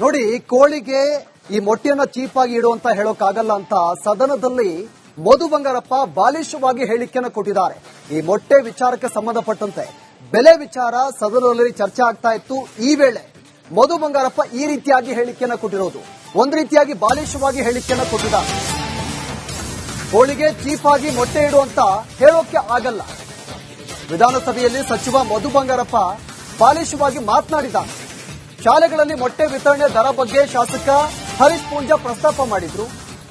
ನೋಡಿ, ಕೋಳಿಗೆ ಈ ಮೊಟ್ಟೆಯನ್ನ ಚೀಪ್ ಆಗಿ ಇಡುವಂತ ಹೇಳೋಕ್ಕಾಗಲ್ಲ ಅಂತ ಸದನದಲ್ಲಿ ಮಧು ಬಂಗಾರಪ್ಪ ಬಾಲಿಶವಾಗಿ ಹೇಳಿಕೆಯನ್ನು ಕೊಟ್ಟಿದ್ದಾರೆ. ಈ ಮೊಟ್ಟೆ ವಿಚಾರಕ್ಕೆ ಸಂಬಂಧಪಟ್ಟಂತೆ ಬೆಲೆ ವಿಚಾರ ಸದನದಲ್ಲಿ ಚರ್ಚೆ ಆಗ್ತಾ ಇತ್ತು. ಈ ವೇಳೆ ಮಧು ಬಂಗಾರಪ್ಪ ಈ ರೀತಿಯಾಗಿ ಹೇಳಿಕೆಯನ್ನು ಕೊಟ್ಟಿರೋದು, ಒಂದು ರೀತಿಯಾಗಿ ಬಾಲಿಶವಾಗಿ ಹೇಳಿಕೆಯನ್ನು ಕೊಟ್ಟಿದ್ದಾರೆ. ಕೋಳಿಗೆ ಚೀಪ್ ಆಗಿ ಮೊಟ್ಟೆ ಇಡುವಂತ ಹೇಳೋಕೆ ಆಗಲ್ಲ. ವಿಧಾನಸಭೆಯಲ್ಲಿ ಸಚಿವ ಮಧು ಬಂಗಾರಪ್ಪ ಬಾಲಿಶವಾಗಿ ಮಾತನಾಡಿದ್ದಾರೆ. ಶಾಲೆಗಳಲ್ಲಿ ಮೊಟ್ಟೆ ವಿತರಣೆ ದರ ಬಗ್ಗೆ ಶಾಸಕ ಹರೀಶ್ ಪೂಂಜಾ ಪ್ರಸ್ತಾಪ ಮಾಡಿದ್ರು.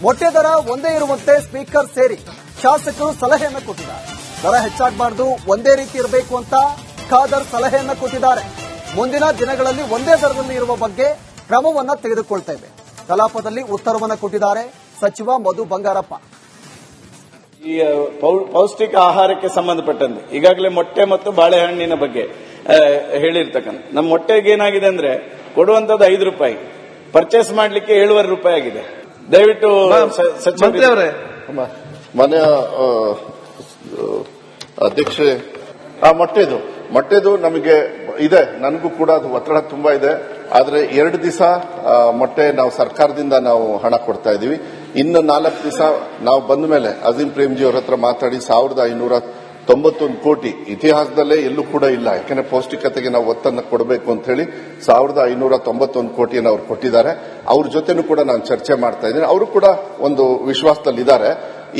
ಮೊಟ್ಟೆ ದರ ಒಂದೇ ಇರುವಂತೆ ಸ್ಪೀಕರ್ ಸೇರಿ ಶಾಸಕರು ಸಲಹೆಯನ್ನು ಕೊಟ್ಟಿದ್ದಾರೆ. ದರ ಹೆಚ್ಚಾಗಬಾರದು, ಒಂದೇ ರೀತಿ ಇರಬೇಕು ಅಂತ ಖಾದರ್ ಸಲಹೆಯನ್ನು ಕೊಟ್ಟಿದ್ದಾರೆ. ಮುಂದಿನ ದಿನಗಳಲ್ಲಿ ಒಂದೇ ದರದಲ್ಲಿ ಇರುವ ಬಗ್ಗೆ ಕ್ರಮವನ್ನ ತೆಗೆದುಕೊಳ್ತೇವೆ. ಕಲಾಪದಲ್ಲಿ ಉತ್ತರವನ್ನು ಕೊಟ್ಟಿದ್ದಾರೆ ಸಚಿವ ಮಧು ಬಂಗಾರಪ್ಪ. ಈ ಪೌಷ್ಟಿಕ ಆಹಾರಕ್ಕೆ ಸಂಬಂಧಪಟ್ಟಂತೆ ಈಗಾಗಲೇ ಮೊಟ್ಟೆ ಮತ್ತು ಬಾಳೆಹಣ್ಣಿನ ಬಗ್ಗೆ ಹೇಳಿರ್ತಕ್ಕಂಥ ನಮ್ಮ ಮೊಟ್ಟೆಗೆ ಏನಾಗಿದೆ ಅಂದ್ರೆ ಕೊಡುವಂತದ್ದು 5 ರೂಪಾಯಿ, ಪರ್ಚೇಸ್ ಮಾಡ್ಲಿಕ್ಕೆ 7.5 ರೂಪಾಯಿ ಆಗಿದೆ. ದಯವಿಟ್ಟು ಸಚಿವರೇ, ಮಾನ್ಯ ಅಧ್ಯಕ್ಷೆ, ಆ ಮೊಟ್ಟೆದು ನಮಗೆ ಇದೆ, ನನಗೂ ಕೂಡ ಅದು ಒತ್ತಡ ತುಂಬಾ ಇದೆ. ಆದ್ರೆ 2 ದಿವಸ ಮೊಟ್ಟೆ ನಾವು ಸರ್ಕಾರದಿಂದ ನಾವು ಹಣ ಕೊಡ್ತಾ ಇದೀವಿ. ಇನ್ನು 4 ದಿವಸ ನಾವು ಬಂದ ಮೇಲೆ ಅಜೀಂ ಪ್ರೇಮ್ಜಿ ಅವರ ಹತ್ರ ಮಾತಾಡಿ 1591 ಕೋಟಿ ಇತಿಹಾಸದಲ್ಲೇ ಎಲ್ಲೂ ಕೂಡ ಇಲ್ಲ. ಯಾಕೆಂದ್ರೆ ಪೌಷ್ಟಿಕತೆಗೆ ನಾವು ಒತ್ತನ್ನು ಕೊಡಬೇಕು ಅಂತ ಹೇಳಿ 1591 ಕೋಟಿಯನ್ನು ಅವ್ರು ಕೊಟ್ಟಿದ್ದಾರೆ. ಅವ್ರ ಜೊತೆನೂ ಕೂಡ ನಾನು ಚರ್ಚೆ ಮಾಡ್ತಾ ಇದ್ದೀನಿ. ಅವರು ಕೂಡ ಒಂದು ವಿಶ್ವಾಸದಲ್ಲಿದ್ದಾರೆ.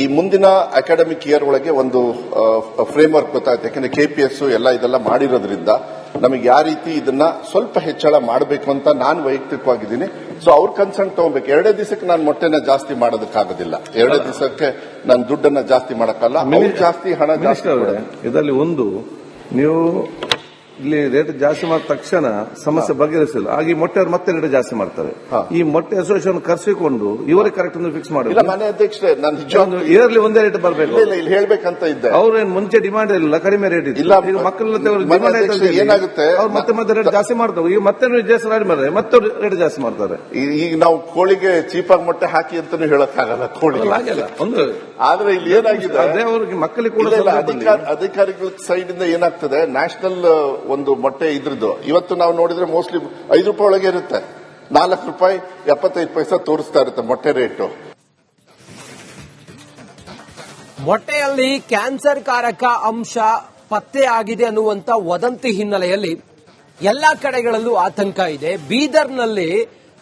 ಈ ಮುಂದಿನ ಅಕಾಡೆಮಿಕ್ ಇಯರ್ ಒಳಗೆ ಒಂದು ಫ್ರೇಮ್ ವರ್ಕ್ ಗೊತ್ತಾಗುತ್ತೆ. ಯಾಕಂದ್ರೆ ಕೆಪಿಎಸ್ ಎಲ್ಲ ಇದೆಲ್ಲ ಮಾಡಿರೋದ್ರಿಂದ ನಮಗೆ ಯಾವ ರೀತಿ ಇದನ್ನ ಸ್ವಲ್ಪ ಹೆಚ್ಚಳ ಮಾಡಬೇಕು ಅಂತ ನಾನು ವೈಯಕ್ತಿಕವಾಗಿದ್ದೀನಿ. ಸೊ ಅವ್ರ ಕನ್ಸರ್ನ್ ತಗೋಬೇಕು. 2 ದಿವಸಕ್ಕೆ ನಾನು ಮೊಟ್ಟೆನ ಜಾಸ್ತಿ ಮಾಡೋದಕ್ಕಾಗೋದಿಲ್ಲ. 2 ದಿವಸಕ್ಕೆ ನಾನು ದುಡ್ಡನ್ನ ಜಾಸ್ತಿ ಮಾಡಕ್ಕಲ್ಲ. ಜಾಸ್ತಿ ಹಣ ಜಾಸ್ತಿ ಇದರಲ್ಲಿ ಒಂದು, ನೀವು ಇಲ್ಲಿ ರೇಟ್ ಜಾಸ್ತಿ ಮಾಡಿದ ತಕ್ಷಣ ಸಮಸ್ಯೆ ಬಗೆಹರಿಸಿಲ್ಲ. ಆಗ ಮೊಟ್ಟೆ ಮತ್ತೆ ರೇಟ್ ಜಾಸ್ತಿ ಮಾಡ್ತಾರೆ. ಈ ಮೊಟ್ಟೆ ಅಸೋಸಿಯೇಷನ್ ಕರೆಸಿಕೊಂಡು ಇವರೇ ಕರೆಕ್ಟ್ ಫಿಕ್ಸ್ ಮಾಡಿ. ಮನೆ ಅಧ್ಯಕ್ಷರೇ, ನಾನು ಇಯರ್ಲಿ ಒಂದೇ ರೇಟ್ ಬರಬೇಕು. ಇಲ್ಲಿ ಹೇಳ್ಬೇಕಂತ ಇದ್ದೆ. ಅವ್ರೇನು ಮುಂಚೆ ಡಿಮಾಂಡ್ ಇಲ್ಲ, ಕಡಿಮೆ ರೇಟ್ ಇಲ್ಲ. ಏನಾಗುತ್ತೆ, ಅವ್ರು ಮತ್ತೆ ರೇಟ್ ಜಾಸ್ತಿ ಮಾಡ್ತಾರೆ. ಈಗ ಮತ್ತೆ ಜಾಸ್ತಿ ಮಾಡಿದ್ರೆ ಮತ್ತೆ ರೇಟ್ ಜಾಸ್ತಿ ಮಾಡ್ತಾರೆ. ಈಗ ನಾವು ಕೋಳಿಗೆ ಚೀಪಾಗಿ ಮೊಟ್ಟೆ ಹಾಕಿ ಅಂತಾನು ಹೇಳಕ್ಕಾಗಲ್ಲ. ಕೋಳಿ ಒಂದು ಆದ್ರೆ ಇಲ್ಲಿ ಏನಾಗಿದೆ, ಅವ್ರಿಗೆ ಮಕ್ಕಳಿಗೆ ಕೂಡ ಅಧಿಕಾರಿಗಳ ಸೈಡ್ ಇಂದ ಏನಾಗ್ತದೆ, ನ್ಯಾಷನಲ್ ಒಂದು ಮೊಟ್ಟೆ ಇದ್ರದ್ದು ಇವತ್ತು ನಾವು ನೋಡಿದ್ರೆ ಮೋಸ್ಟ್ಲಿ 5 ರೂಪಾಯಿ ಒಳಗೆ ಇರುತ್ತೆ. 4 ರೂಪಾಯಿ 75 ಪೈಸಾ ತೋರಿಸ್ತಾ ಇರುತ್ತೆ ಮೊಟ್ಟೆ ರೇಟು. ಮೊಟ್ಟೆಯಲ್ಲಿ ಕ್ಯಾನ್ಸರ್ ಕಾರಕ ಅಂಶ ಪತ್ತೆಯಾಗಿದೆ ಅನ್ನುವಂತ ವದಂತಿ ಹಿನ್ನೆಲೆಯಲ್ಲಿ ಎಲ್ಲಾ ಕಡೆಗಳಲ್ಲೂ ಆತಂಕ ಇದೆ. ಬೀದರ್ನಲ್ಲಿ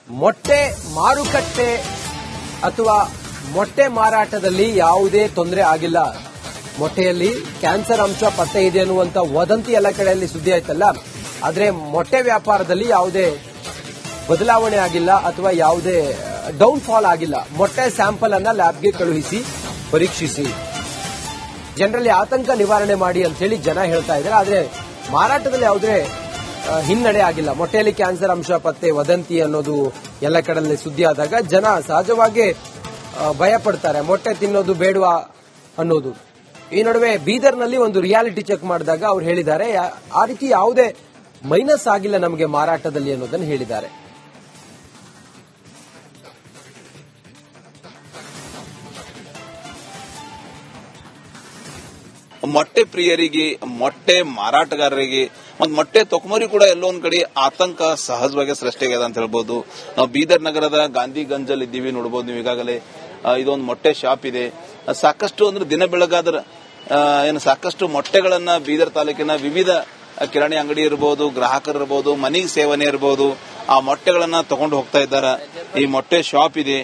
ಮೊಟ್ಟೆ ಮಾರುಕಟ್ಟೆ ಅಥವಾ ಮೊಟ್ಟೆ ಮಾರಾಟದಲ್ಲಿ ಯಾವುದೇ ತೊಂದರೆ ಆಗಿಲ್ಲ. ಮೊಟ್ಟೆಯಲ್ಲಿ ಕ್ಯಾನ್ಸರ್ ಅಂಶ ಪತ್ತೆ ಇದೆ ಅನ್ನುವಂತ ವದಂತಿ ಎಲ್ಲ ಕಡೆಯಲ್ಲಿ ಸುದ್ದಿ ಆಯ್ತಲ್ಲ, ಆದ್ರೆ ಮೊಟ್ಟೆ ವ್ಯಾಪಾರದಲ್ಲಿ ಯಾವುದೇ ಬದಲಾವಣೆ ಆಗಿಲ್ಲ ಅಥವಾ ಯಾವುದೇ ಡೌನ್ಫಾಲ್ ಆಗಿಲ್ಲ. ಮೊಟ್ಟೆ ಸ್ಯಾಂಪಲ್ ಅನ್ನ ಲ್ಯಾಬ್ಗೆ ಕಳುಹಿಸಿ ಪರೀಕ್ಷಿಸಿ, ಜನರಲ್ಲಿ ಆತಂಕ ನಿವಾರಣೆ ಮಾಡಿ ಅಂತ ಹೇಳಿ ಜನ ಹೇಳ್ತಾ ಇದ್ದಾರೆ. ಆದ್ರೆ ಮಾರಾಟದಲ್ಲಿ ಯಾವುದೇ ಹಿನ್ನಡೆ ಆಗಿಲ್ಲ. ಮೊಟ್ಟೆಯಲ್ಲಿ ಕ್ಯಾನ್ಸರ್ ಅಂಶ ಪತ್ತೆ ವದಂತಿ ಅನ್ನೋದು ಎಲ್ಲ ಕಡೆಯಲ್ಲಿ ಸುದ್ದಿ ಆದಾಗ ಜನ ಸಹಜವಾಗಿ ಭಯ ಪಡ್ತಾರೆ, ಮೊಟ್ಟೆ ತಿನ್ನೋದು ಬೇಡವಾ ಅನ್ನೋದು. ಈ ನಡುವೆ ಬೀದರ್ನಲ್ಲಿ ಒಂದು ರಿಯಾಲಿಟಿ ಚೆಕ್ ಮಾಡಿದಾಗ ಅವ್ರು ಹೇಳಿದ್ದಾರೆ, ಆ ರೀತಿ ಯಾವುದೇ ಮೈನಸ್ ಆಗಿಲ್ಲ ನಮಗೆ ಮಾರಾಟದಲ್ಲಿ ಅನ್ನೋದನ್ನು ಹೇಳಿದ್ದಾರೆ. ಮೊಟ್ಟೆ ಪ್ರಿಯರಿಗೆ, ಮೊಟ್ಟೆ ಮಾರಾಟಗಾರರಿಗೆ ಮತ್ತು ಮೊಟ್ಟೆ ತೊಕಮರಿ ಕೂಡ ಎಲ್ಲೋ ಒಂದ್ ಕಡೆ ಆತಂಕ ಸಹಜವಾಗಿ ಸೃಷ್ಟಿಯಾಗಿದೆ ಅಂತ ಹೇಳ್ಬೋದು. ನಾವು ಬೀದರ್ ನಗರದ ಗಾಂಧಿಗಂಜಲ್ಲಿ ಇದ್ದೀವಿ, ನೋಡಬಹುದು ನೀವು. ಈಗಾಗಲೇ ಇದೊಂದು ಮೊಟ್ಟೆ ಶಾಪ್ ಇದೆ. ಸಾಕಷ್ಟು ಅಂದ್ರೆ ದಿನ ಬೆಳಗಾದ್ರೆ ಸಾಕಷ್ಟು ಮೊಟ್ಟೆಗಳನ್ನ ಬೀದರ್ ತಾಲೂಕಿನ ವಿವಿಧ ಕಿರಾಣಿ ಅಂಗಡಿ ಇರಬಹುದು, ಗ್ರಾಹಕರು ಇರಬಹುದು, ಮನೆಗೆ ಸೇವನೆ ಇರಬಹುದು, ಆ ಮೊಟ್ಟೆಗಳನ್ನ ತಗೊಂಡು ಹೋಗ್ತಾ ಇದ್ದಾರೆ. ಈ ಮೊಟ್ಟೆ ಶಾಪ್ ಇದೆ.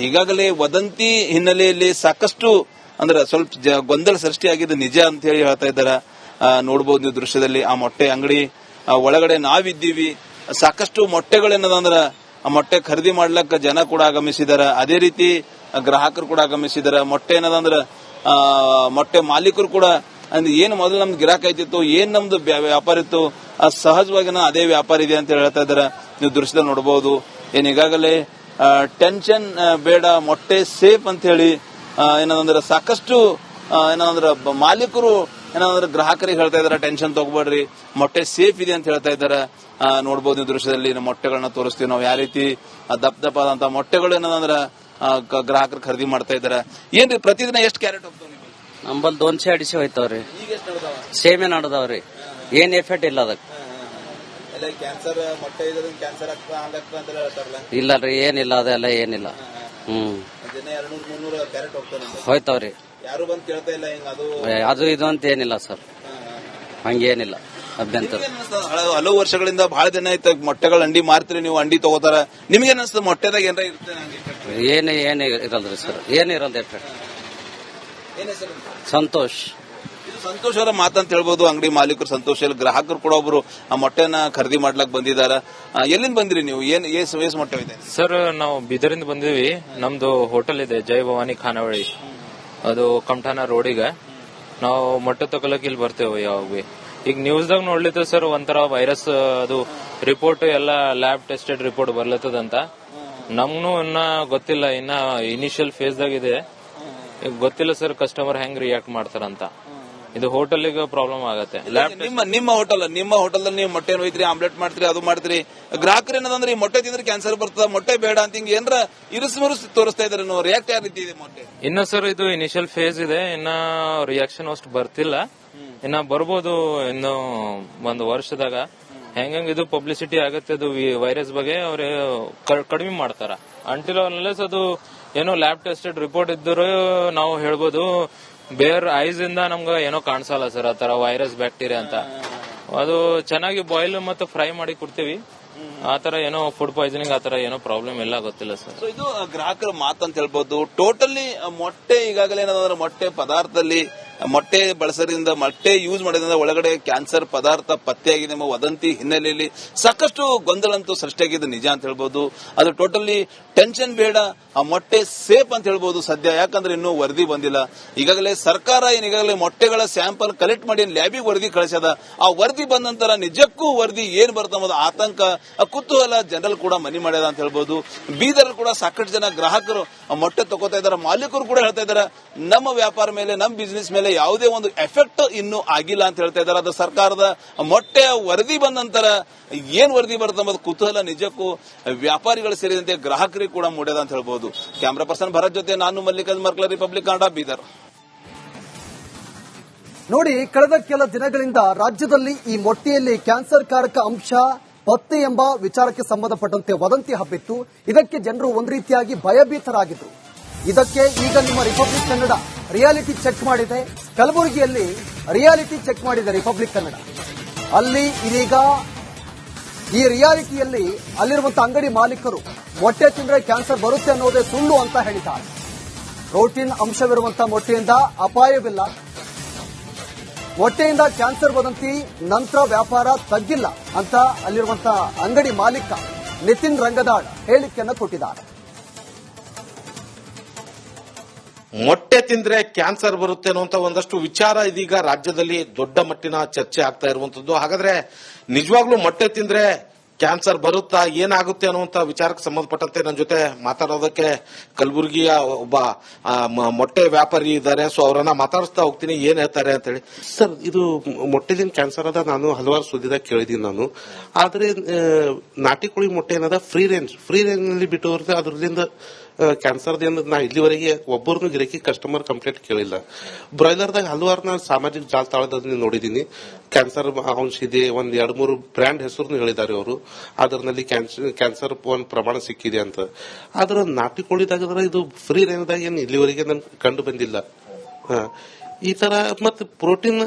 ಈಗಾಗಲೇ ವದಂತಿ ಹಿನ್ನೆಲೆಯಲ್ಲಿ ಸಾಕಷ್ಟು ಅಂದ್ರೆ ಸ್ವಲ್ಪ ಗೊಂದಲ ಸೃಷ್ಟಿಯಾಗಿದ್ದು ನಿಜ ಅಂತ ಹೇಳಿ ಹೇಳ್ತಾ ಇದ್ದಾರೆ. ನೋಡಬಹುದು ನೀವು ದೃಶ್ಯದಲ್ಲಿ. ಆ ಮೊಟ್ಟೆ ಅಂಗಡಿ ಒಳಗಡೆ ನಾವಿದ್ದೀವಿ. ಸಾಕಷ್ಟು ಮೊಟ್ಟೆಗಳೇನದಂದ್ರ ಆ ಮೊಟ್ಟೆ ಖರೀದಿ ಮಾಡ್ಲಕ್ಕ ಜನ ಕೂಡ ಆಗಮಿಸಿದಾರೆ. ಅದೇ ರೀತಿ ಗ್ರಾಹಕರು ಕೂಡ ಆಗಮಿಸಿದಾರೆ. ಮೊಟ್ಟೆ ಏನದಂದ್ರ ಮೊಟ್ಟೆ ಮಾಲೀಕರು ಕೂಡ ಅಂದ್ರೆ ಏನು ಮೊದಲು ನಮ್ದು ಗಿರಾಕ್ ಆಯ್ತಿತ್ತು, ಏನ್ ನಮ್ದು ವ್ಯಾಪಾರ ಇತ್ತು, ಸಹಜವಾಗಿ ಅದೇ ವ್ಯಾಪಾರ ಇದೆ ಅಂತ ಹೇಳ್ತಾ ಇದಾರೆ. ನೀವು ದೃಶ್ಯದಲ್ಲಿ ನೋಡಬಹುದು. ಏನ್ ಈಗಾಗಲೇ ಟೆನ್ಷನ್ ಬೇಡ, ಮೊಟ್ಟೆ ಸೇಫ್ ಅಂತ ಹೇಳಿ ಏನಂದ್ರೆ ಸಾಕಷ್ಟು ಏನಂದ್ರೆ ಮಾಲೀಕರು ಏನಂದ್ರೆ ಗ್ರಾಹಕರಿಗೆ ಹೇಳ್ತಾ ಇದಾರೆ, ಟೆನ್ಷನ್ ತಗೋಬೇಡ್ರಿ, ಮೊಟ್ಟೆ ಸೇಫ್ ಇದೆ ಅಂತ ಹೇಳ್ತಾ ಇದ್ದಾರೆ. ನೋಡಬಹುದು ನೀವು ದೃಶ್ಯದಲ್ಲಿ. ಮೊಟ್ಟೆಗಳನ್ನ ತೋರಿಸ್ತೀವಿ ನಾವು, ಯಾವ ರೀತಿ ದಪ್ಪ ಮೊಟ್ಟೆಗಳು ಏನಂದ್ರ ಗ್ರಾಹಕರು ಖರೀದಿ ಮಾಡ್ತಾ ಇದಾರೆ. ಏನ್ರಿ ಪ್ರತಿದಿನ ಎಷ್ಟು ಕ್ಯಾರೆಟ್ ಹೋಗ್ತಾವ? ನಂಬಲ್ಲಿ 200 ಹೋಯ್ತಾವ್ರಿ. ಸೇಮೆ ನಡದವ್ರಿ, ಏನ್ ಎಫೆಕ್ಟ್ ಇಲ್ಲ ಅದಕ್ಕೆ. ಕ್ಯಾನ್ಸರ್ ಮೊಟ್ಟೆ ಇದ್ರಿಂದ ಕ್ಯಾನ್ಸರ್ ಆಗ್ತಾ ಹಂಗಾಗ್ತಾ ಅಂತ ಹೇಳ್ತಾರಲ್ಲ. ಇಲ್ಲಲ್ರಿ, ಏನಿಲ್ಲ, ಅದೆಲ್ಲ ಏನಿಲ್ಲ. ದಿನ 200-300 ಕ್ಯಾರೆಟ್ ಹೋಗ್ತಾನೆ ಹೋಯ್ತಾವ್ರಿ. ಯಾರು ಬಂದು ಕೇಳ್ತಾ ಇಲ್ಲ ಹಿಂಗ ಅದು ಇದು ಅಂತ ಏನಿಲ್ಲ ಸರ್, ಹಂಗೇನಿಲ್ಲ ಅಭ್ಯಂತರ. ಹಲವು ವರ್ಷಗಳಿಂದ ಬಹಳ ದಿನ ಆಯ್ತು ಮೊಟ್ಟೆಗಳ ಅಂಡಿ ಮಾರ್ತೀರಿ ನೀವು, ಅಂಡಿ ತಗೋತಾರ, ನಿಮ್ಗೆ ಅನಿಸ್ತದೆ ಮೊಟ್ಟೆದಾಗ ಏನಾರ ಇರುತ್ತೆ? ಏನು ಇರಲ್ರಿ ಸರ್, ಏನು ಇರಲ್ರಿ. ಸಂತೋಷ್. ಸಂತೋಷ್ ಅವರ ಮಾತಂತ ಹೇಳ್ಬೋದು. ಅಂಗಡಿ ಮಾಲೀಕರು ಸಂತೋಷ್, ಗ್ರಾಹಕರು ಕೂಡ ಒಬ್ರು ಆ ಮೊಟ್ಟೆನ ಖರೀದಿ ಮಾಡ್ಲಕ್ ಬಂದಿದಾರ. ಎಲ್ಲಿಂದ ಬಂದ್ರಿ ನೀವು? ಏನ್ ಮೊಟ್ಟೆ ಇದೆ ಸರ್? ನಾವು ಬೀದರಿಂದ ಬಂದಿವಿ. ನಮ್ದು ಹೋಟೆಲ್ ಇದೆ ಜೈ ಭವಾನಿ ಖಾನಾವಳಿ, ಅದು ಕಮಠಾನ ರೋಡಿಗೆ. ನಾವು ಮೊಟ್ಟೆ ತಗೊಳಕ್ ಇಲ್ಲಿ ಬರ್ತೇವೆ ಯಾವಾಗ ಬಿ. ಈಗ ನ್ಯೂಸ್ದಾಗ ನೋಡ್ಲಿತ್ತು ಸರ್, ಒಂಥರ ವೈರಸ್ ಅದು ರಿಪೋರ್ಟ್ ಎಲ್ಲ ಲ್ಯಾಬ್ ಟೆಸ್ಟೆಡ್ ರಿಪೋರ್ಟ್ ಬರ್ಲತ್ತದಂತ. ನಮ್ನು ಇನ್ನ ಗೊತ್ತಿಲ್ಲ, ಇನ್ನ ಇನಿಷಿಯಲ್ ಫೇಸ್ ದಾಗ ಇದೆ. ಈಗ ಗೊತ್ತಿಲ್ಲ ಸರ್ ಕಸ್ಟಮರ್ ಹೆಂಗ್ ರಿಯಾಕ್ಟ್ ಮಾಡ್ತಾರಂತ. ಇದು ಹೋಟೆಲ್ಗೆ ಪ್ರಾಬ್ಲಮ್ ಆಗತ್ತೆ. ನಿಮ್ಮ ಹೋಟೆಲ್ ನೀವು ಮೊಟ್ಟೆ ಒಯ್ತೀರಿ, ಆಮ್ಲೆಟ್ ಮಾಡ್ತೀರಿ, ಅದು ಮಾಡ್ತೀರಿ. ಗ್ರಾಹಕರು ಏನದಂದ್ರೆ ಈ ಮೊಟ್ಟೆ ತಿಂದ್ರೆ ಕ್ಯಾನ್ಸರ್ ಬರ್ತದ, ಮೊಟ್ಟೆ ಬೇಡ ಅಂತ ಹಿಂಗ ಏನ್ರ ಇರಿಸಿ ತೋರಿಸ್ತಾ ಇದಾರೆ. ರಿಯಾಕ್ಟ್ ಯಾವ ರೀತಿ ಇದೆ ಮೊಟ್ಟೆ? ಇನ್ನ ಸರ್ ಇದು ಇನಿಷಿಯಲ್ ಫೇಸ್ ಇದೆ, ಇನ್ನ ರಿಯಾಕ್ಷನ್ ಅಷ್ಟು ಬರ್ತಿಲ್ಲ. ಇನ್ನ ಬರ್ಬೋದು ಇನ್ನು ಒಂದು ವರ್ಷದಾಗ. ಹೆಂಗ್ ಇದು ಪಬ್ಲಿಸಿಟಿ ಆಗತ್ತೆ ಅದು ವೈರಸ್ ಬಗ್ಗೆ ಅವ್ರೆ ಕಡಿಮೆ ಮಾಡ್ತಾರ. ಅಂಟಿಲ್ ಅನ್ಲೆಸ್ ಅದು ಏನೋ ಲ್ಯಾಬ್ ಟೆಸ್ಟೆಡ್ ರಿಪೋರ್ಟ್ ಇದ್ದರೂ ನಾವು ಹೇಳ್ಬೋದು. ಬೇರ್ ಐಸ್ ಇಂದ ನಮ್ಗ ಏನೋ ಕಾಣಿಸಲ್ಲ ಸರ್ ಆತರ ವೈರಸ್ ಬ್ಯಾಕ್ಟೀರಿಯಾ ಅಂತ. ಅದು ಚೆನ್ನಾಗಿ ಬಾಯ್ಲ್ ಮತ್ತೆ ಫ್ರೈ ಮಾಡಿ ಕೊಡ್ತೀವಿ. ಆತರ ಏನೋ ಫುಡ್ ಪಾಯ್ಸನಿಂಗ್ ಆತರ ಏನೋ ಪ್ರಾಬ್ಲಮ್ ಇಲ್ಲ, ಗೊತ್ತಿಲ್ಲ ಸರ್. ಇದು ಗ್ರಾಹಕರ ಮಾತಂತ ಹೇಳ್ಬೋದು. ಟೋಟಲಿ ಮೊಟ್ಟೆ ಈಗಾಗಲೇ ಏನಂದ್ರೆ ಮೊಟ್ಟೆ ಪದಾರ್ಥದಲ್ಲಿ ಮೊಟ್ಟೆ ಬಳಸೋದ್ರಿಂದ, ಮೊಟ್ಟೆ ಯೂಸ್ ಮಾಡೋದ್ರಿಂದ ಒಳಗಡೆ ಕ್ಯಾನ್ಸರ್ ಪದಾರ್ಥ ಪತ್ತೆಯಾಗಿದೆ ಎಂಬ ವದಂತಿ ಹಿನ್ನೆಲೆಯಲ್ಲಿ ಸಾಕಷ್ಟು ಗೊಂದಲ ಅಂತೂ ಸೃಷ್ಟಿಯಾಗಿದೆ, ನಿಜ ಅಂತ ಹೇಳ್ಬೋದು. ಅದು ಟೋಟಲಿ ಟೆನ್ಷನ್ ಬೇಡ, ಆ ಮೊಟ್ಟೆ ಸೇಫ್ ಅಂತ ಹೇಳ್ಬೋದು ಸದ್ಯ. ಯಾಕಂದ್ರೆ ಇನ್ನೂ ವರದಿ ಬಂದಿಲ್ಲ. ಈಗಾಗಲೇ ಸರ್ಕಾರ ಈಗಾಗಲೇ ಮೊಟ್ಟೆಗಳ ಸ್ಯಾಂಪಲ್ ಕಲೆಕ್ಟ್ ಮಾಡಿ ಲ್ಯಾಬಿಗೆ ವರದಿ ಕಳಿಸ್ಯದ. ಆ ವರದಿ ಬಂದ ನಂತರ ನಿಜಕ್ಕೂ ವರದಿ ಏನ್ ಬರ್ತದ ಆತಂಕ, ಕುತೂಹಲ ಜನರಲ್ ಕೂಡ ಮನಿ ಮಾಡ್ಯದ ಅಂತ ಹೇಳ್ಬೋದು. ಬೀದರ್ ಕೂಡ ಸಾಕಷ್ಟು ಜನ ಗ್ರಾಹಕರು ಮೊಟ್ಟೆ ತಗೋತಾ ಇದಾರೆ. ಮಾಲೀಕರು ಕೂಡ ಹೇಳ್ತಾ ಇದಾರೆ, ನಮ್ಮ ವ್ಯಾಪಾರ ಮೇಲೆ, ನಮ್ಮ ಬಿಸಿನೆಸ್ ಮೇಲೆ ಯಾವುದೇ ಒಂದು ಎಫೆಕ್ಟ್ ಇನ್ನೂ ಆಗಿಲ್ಲ ಅಂತ ಹೇಳ್ತಾ ಇದ್ದಾರೆ. ಅದು ಸರ್ಕಾರದ ಮೊಟ್ಟೆ ವರದಿ ಬಂದ ನಂತರ ಏನ್ ವರದಿ ಬರುತ್ತೆ ಅನ್ನೋದು ಕುತೂಹಲ ನಿಜಕ್ಕೂ ವ್ಯಾಪಾರಿಗಳು ಸೇರಿದಂತೆ ಗ್ರಾಹಕರಿಗೆ ಕೂಡ ಮೂಡ್ಯದ ಅಂತ ಹೇಳ್ಬೋದು. ಕ್ಯಾಮರಾ ಪರ್ಸನ್ ಭರತ್ ಜೊತೆ ನಾನು ಮಲ್ಲಿಕಾರ್ಜುನ್ ಮರ್ಕಲ, ರಿಪಬ್ಲಿಕ್ ಕನ್ನಡ, ಬೀದರ್. ನೋಡಿ, ಕಳೆದ ಕೆಲ ದಿನಗಳಿಂದ ರಾಜ್ಯದಲ್ಲಿ ಈ ಮೊಟ್ಟೆಯಲ್ಲಿ ಕ್ಯಾನ್ಸರ್ ಕಾರಕ ಅಂಶ ಪತ್ತೆ ಎಂಬ ವಿಚಾರಕ್ಕೆ ಸಂಬಂಧಪಟ್ಟಂತೆ ವದಂತಿ ಹಬ್ಬಿತ್ತು. ಇದಕ್ಕೆ ಜನರು ಒಂದು ರೀತಿಯಾಗಿ ಭಯಭೀತರಾಗಿದ್ರು. ಇದಕ್ಕೆ ಈಗ ನಿಮ್ಮ ರಿಪಬ್ಲಿಕ್ ಕನ್ನಡ ರಿಯಾಲಿಟಿ ಚೆಕ್ ಮಾಡಿದೆ. ಕಲಬುರಗಿಯಲ್ಲಿ ರಿಯಾಲಿಟಿ ಚೆಕ್ ಮಾಡಿದೆ ರಿಪಬ್ಲಿಕ್ ಕನ್ನಡ. ಅಲ್ಲಿ ಇದೀಗ ಈ ರಿಯಾಲಿಟಿಯಲ್ಲಿ ಅಲ್ಲಿರುವಂತಹ ಅಂಗಡಿ ಮಾಲೀಕರು ಮೊಟ್ಟೆ ತಿಂದ್ರೆ ಕ್ಯಾನ್ಸರ್ ಬರುತ್ತೆ ಅನ್ನೋದೇ ಸುಳ್ಳು ಅಂತ ಹೇಳಿದ್ದಾರೆ. ಪ್ರೋಟೀನ್ ಅಂಶವಿರುವಂತಹ ಮೊಟ್ಟೆಯಿಂದ ಅಪಾಯವಿಲ್ಲ, ಮೊಟ್ಟೆಯಿಂದ ಕ್ಯಾನ್ಸರ್ ವದಂತಿ ನಂತರ ವ್ಯಾಪಾರ ತಗ್ಗಿಲ್ಲ ಅಂತ ಅಲ್ಲಿರುವಂತಹ ಅಂಗಡಿ ಮಾಲೀಕ ನಿತಿನ್ ರಂಗದಾಳ್ ಹೇಳಿಕೆಯನ್ನು ಕೊಟ್ಟಿದ್ದಾರೆ. ಮೊಟ್ಟೆ ತಿಂದ್ರೆ ಕ್ಯಾನ್ಸರ್ ಬರುತ್ತೆ ಅನ್ನುವಂತ ಒಂದಷ್ಟು ವಿಚಾರ ಇದೀಗ ರಾಜ್ಯದಲ್ಲಿ ದೊಡ್ಡ ಮಟ್ಟಿನ ಚರ್ಚೆ ಆಗ್ತಾ ಇರುವಂತದ್ದು. ಹಾಗಾದ್ರೆ ನಿಜವಾಗ್ಲೂ ಮೊಟ್ಟೆ ತಿಂದ್ರೆ ಕ್ಯಾನ್ಸರ್ ಬರುತ್ತಾ, ಏನಾಗುತ್ತೆ ಅನ್ನುವಂತ ವಿಚಾರಕ್ಕೆ ಸಂಬಂಧಪಟ್ಟಂತೆ ನನ್ನ ಜೊತೆ ಮಾತಾಡೋದಕ್ಕೆ ಕಲಬುರಗಿಯ ಒಬ್ಬ ಮೊಟ್ಟೆ ವ್ಯಾಪಾರಿ ಇದ್ದಾರೆ. ಸೊ ಅವರನ್ನ ಮಾತಾಡಿಸ್ತಾ ಹೋಗ್ತೀನಿ, ಏನ್ ಹೇಳ್ತಾರೆ ಅಂತ ಹೇಳಿ. ಸರ್, ಇದು ಮೊಟ್ಟೆಲಿನ ಕ್ಯಾನ್ಸರ್ ಅದ ನಾನು ಹಲವಾರು ಸುದ್ದಿದಾಗ ಕೇಳಿದೀನಿ ನಾನು. ಆದ್ರೆ ನಾಟಿ ಕೋಳಿ ಮೊಟ್ಟೆ ಏನದ ಫ್ರೀ ರೇಂಜ್ ನಲ್ಲಿ ಬಿಟ್ಟು ಬರುತ್ತೆ. ಅದ್ರದಿಂದ ಕ್ಯಾನ್ಸರ್ದಿಂದ ನಾ ಇಲ್ಲಿವರೆಗೆ ಒಬ್ಬರನ್ನು ಗಿರಾಕಿ ಕಸ್ಟಮರ್ ಕಂಪ್ಲೇಂಟ್ ಕೇಳಿಲ್ಲ. ಬ್ರಾಯ್ಲರ್ದಾಗ ಹಲವಾರು ನಾನು ಸಾಮಾಜಿಕ ಜಾಲತಾಣದಲ್ಲಿ ನೋಡಿದೀನಿ, ಕ್ಯಾನ್ಸರ್ ಅಂಶ ಇದೆ. ಒಂದ್ 2-3 ಬ್ರ್ಯಾಂಡ್ ಹೆಸರು ಹೇಳಿದ್ದಾರೆ ಅವರು. ಅದರಲ್ಲಿ ಕ್ಯಾನ್ಸರ್ ಒಂದು ಪ್ರಮಾಣ ಸಿಕ್ಕಿದೆ ಅಂತ. ಆದ್ರೆ ನಾಟಿ ಕೋಳಿದಾಗ ಇದು ಫ್ರೀ ರೇಂಜ್ದಾಗ ಏನು ಇಲ್ಲಿವರೆಗೆ ನನ್ ಕಂಡು ಬಂದಿಲ್ಲ. ಈ ತರ ಮತ್ತೆ ಪ್ರೋಟೀನ್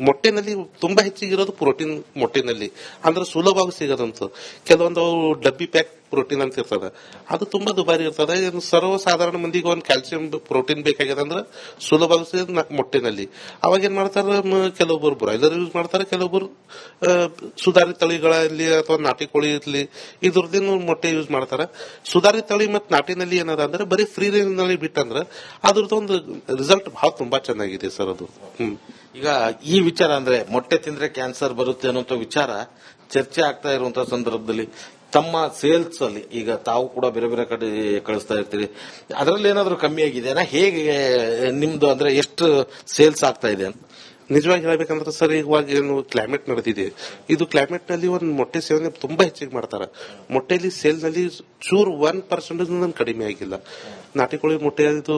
ಮೊಟ್ಟೆನಲ್ಲಿ ತುಂಬಾ ಹೆಚ್ಚಿಗಿರೋದು ಪ್ರೋಟೀನ್ ಮೊಟ್ಟೆನಲ್ಲಿ, ಅಂದ್ರೆ ಸುಲಭವಾಗಿ ಸಿಗೋದಂತ. ಕೆಲವೊಂದು ಡಬ್ಬಿ ಪ್ಯಾಕ್ ಪ್ರೋಟೀನ್ ಅಂತ ಇರ್ತದ, ಅದು ತುಂಬಾ ದುಬಾರಿ ಇರ್ತದೆ. ಸರ್ವಸಾಧಾರಣ ಮಂದಿಗೆ ಒಂದು ಕ್ಯಾಲ್ಸಿಯಂ ಪ್ರೋಟೀನ್ ಬೇಕಾಗಿದೆ ಅಂದ್ರೆ ಸುಲಭವಾಗಿ ಸಿಗೋದು ಮೊಟ್ಟೆನಲ್ಲಿ. ಅವಾಗ ಏನ್ ಮಾಡ್ತಾರೆ, ಕೆಲವೊಬ್ಬರು ಬ್ರಾಯ್ಲರ್ ಯೂಸ್ ಮಾಡ್ತಾರೆ, ಕೆಲವೊಬ್ಬರು ಸುಧಾರಿತ ತಳಿಗಳಲ್ಲಿ ಅಥವಾ ನಾಟಿ ಕೋಳಿ ಇರ್ಲಿ ಇದ್ರದ್ದೇನು ಮೊಟ್ಟೆ ಯೂಸ್ ಮಾಡ್ತಾರೆ. ಸುಧಾರಿತ ತಳಿ ಮತ್ತು ನಾಟಿನಲ್ಲಿ ಏನದ ಅಂದ್ರೆ ಬರೀ ಫ್ರೀ ರೇಂಜ್ ನಲ್ಲಿ ಬಿಟ್ಟಂದ್ರೆ ಅದ್ರದ್ದೊಂದು ರಿಸಲ್ಟ್ ಬಹಳ ತುಂಬಾ ಚೆನ್ನಾಗಿದೆ ಸರ್ ಅದು. ಈಗ ಈ ವಿಚಾರ ಅಂದ್ರೆ ಮೊಟ್ಟೆ ತಿಂದ್ರೆ ಕ್ಯಾನ್ಸರ್ ಬರುತ್ತೆ ಅನ್ನೋ ವಿಚಾರ ಚರ್ಚೆ ಆಗ್ತಾ ಇರುವಂತಹ ಸಂದರ್ಭದಲ್ಲಿ ತಮ್ಮ ಸೇಲ್ಸ್ ಅಲ್ಲಿ ಈಗ ತಾವು ಕೂಡ ಬೇರೆ ಬೇರೆ ಕಡೆ ಕಳಿಸ್ತಾ ಇರ್ತೀರಿ, ಅದರಲ್ಲಿ ಏನಾದ್ರು ಕಮ್ಮಿ ಆಗಿದೆನಾ? ಹೇಗೆ ನಿಮ್ದು ಅಂದ್ರೆ ಎಷ್ಟು ಸೇಲ್ಸ್ ಆಗ್ತಾ ಇದೆ ಅಂತ? ನಿಜವಾಗಿ ಹೇಳ್ಬೇಕಂದ್ರೆ ಸರ್, ಇವಾಗ ಏನು ಕ್ಲೈಮೇಟ್ ನಡೆದಿದೆ, ಇದು ಕ್ಲೈಮೇಟ್ ನಲ್ಲಿ ಒಂದು ಮೊಟ್ಟೆ ಸೇವನೆ ತುಂಬಾ ಹೆಚ್ಚಿಗೆ ಮಾಡ್ತಾರೆ. ಮೊಟ್ಟೆಲಿ ಸೇಲ್ ನಲ್ಲಿ ಚೂರು 1% ಕಡಿಮೆ ಆಗಿಲ್ಲ. ನಾಟಿ ಕೋಳಿ ಮೊಟ್ಟೆ ಇದು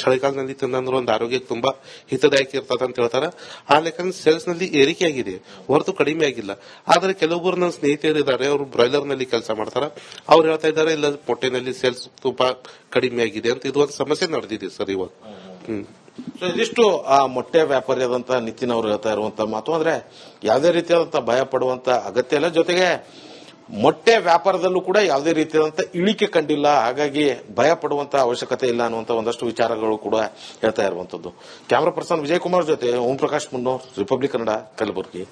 ಚಳಿಗಾಲದಲ್ಲಿ ತಿಂದ್ರೆ ಒಂದು ಆರೋಗ್ಯಕ್ಕೆ ತುಂಬಾ ಹಿತದಾಯಕ ಇರ್ತದೆ ಅಂತ ಹೇಳ್ತಾರೆ. ಆ ಲೆಕ್ಕ ಸೇಲ್ಸ್ ನಲ್ಲಿ ಏರಿಕೆ ಆಗಿದೆ ಹೊರತು ಕಡಿಮೆ ಆಗಿಲ್ಲ. ಆದ್ರೆ ಕೆಲವೊಬ್ಬರು ನನ್ನ ಸ್ನೇಹಿತರು ಇದ್ದಾರೆ, ಅವರು ಬ್ರಾಯ್ಲರ್ ನಲ್ಲಿ ಕೆಲಸ ಮಾಡ್ತಾರೆ. ಅವ್ರು ಹೇಳ್ತಾ ಇದ್ದಾರೆ ಇಲ್ಲ ಮೊಟ್ಟೆನಲ್ಲಿ ಸೇಲ್ಸ್ ತುಂಬಾ ಕಡಿಮೆ ಆಗಿದೆ ಅಂತ. ಇದು ಒಂದು ಸಮಸ್ಯೆ ನಡೆದಿದೆ ಸರ್ ಇವಾಗ. ಇದಿಷ್ಟು ಆ ಮೊಟ್ಟೆ ವ್ಯಾಪಾರಿಯಾದಂತಹ ನಿತಿನ್ ಅವರು ಹೇಳ್ತಾ ಇರುವಂತಹ ಮಾತು. ಅಂದ್ರೆ ಯಾವುದೇ ರೀತಿಯಾದಂತಹ ಭಯ ಪಡುವಂತ ಅಗತ್ಯ ಇಲ್ಲ. ಜೊತೆಗೆ ಮೊಟ್ಟೆ ವ್ಯಾಪಾರದಲ್ಲೂ ಕೂಡ ಯಾವುದೇ ರೀತಿಯಾದಂತಹ ಇಳಿಕೆ ಕಂಡಿಲ್ಲ, ಹಾಗಾಗಿ ಭಯ ಪಡುವಂತಹ ಅವಶ್ಯಕತೆ ಇಲ್ಲ ಅನ್ನುವಂತ ಒಂದಷ್ಟು ವಿಚಾರಗಳು ಕೂಡ ಹೇಳ್ತಾ ಇರುವಂತದ್ದು. ಕ್ಯಾಮರಾ ಪರ್ಸನ್ ವಿಜಯ್ ಕುಮಾರ್ ಜೊತೆ ಓಂ ಪ್ರಕಾಶ್ ಮುನ್ನೂರ್, ರಿಪಬ್ಲಿಕ್ ಕನ್ನಡ, ಕಲಬುರಗಿ.